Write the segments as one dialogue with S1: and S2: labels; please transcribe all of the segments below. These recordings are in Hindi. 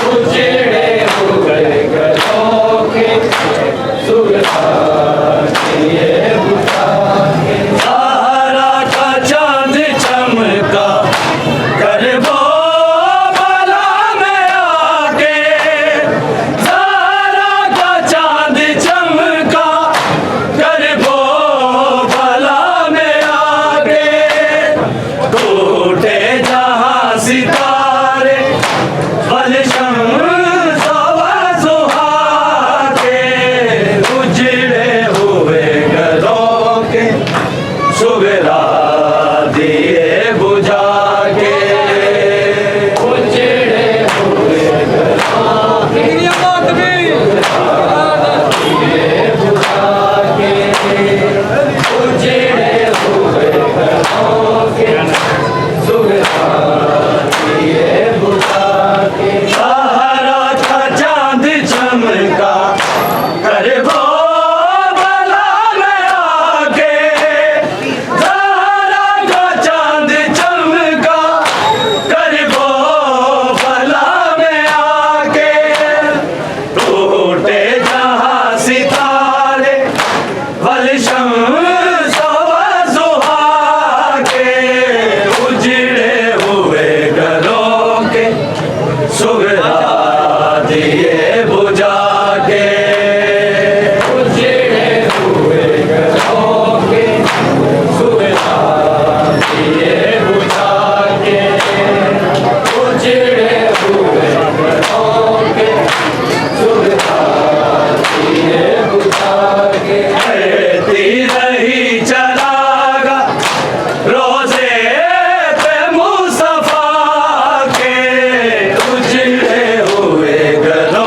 S1: उजड़े हुए घरों के सुगरा दिए बुझा के। सहारा का चांद चमका करबो भला में आके, सहारा का चांद चमका करबो भला में आके। टूटे जहां सितारे बलशम सुहाके, उजड़े हुए घरों के सुगरा दिए बुझा के। उजड़े हुए घरों के दिए बुझा के। उजड़े हुए घरों के सुगरा दिए बुझा के। सहारा का चांद चमका करबो भला में आके, सहारा का चांद चमका करबो भला में आके। टूटे जहां सितारे बलशम सुहाके, उजड़े हुए घरों के सुगरा दिए बुझा के। उजड़े हुए घरों के सुगरा दिए बुझा के। उजड़े हुए घरों के सुगरा दिए बुझा के। कहती रही चलागा रोजे पे मुस्तफा के, उजड़े हुए घरों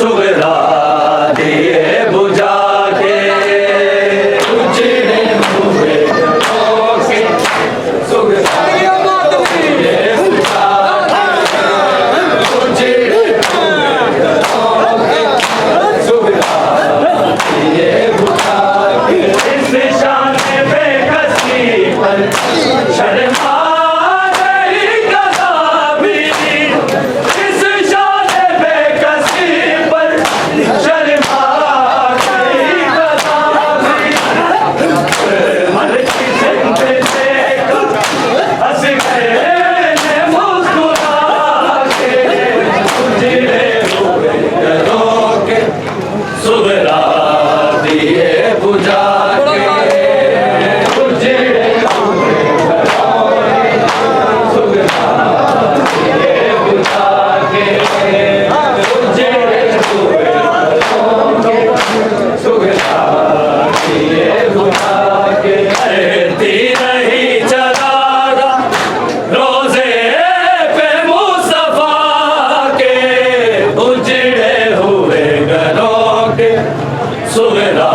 S1: सुगरा दिए बुझा के उजड़े हुए घरों के सुगरा दिए बुझा के उजड़े हुए घरों के सुगरा दिए बुझा के इस शान बेकसी पर शर्मा गई कदाबी इस शान बेकसी पर शर्मा गई कदाबी मन की जिंदगी देख हंस गए ने मुस्कुरा के उजड़े हुए घरों के सुगरा दिए बुझा के उजड़े हुए घरों के सुगरा दिए बुझा के उजड़े हुए घरों के सुगरा दिए बुझा के करती रही चलागा रोजे पे मुस्तफा के उजड़े हुए घरों के सुगरा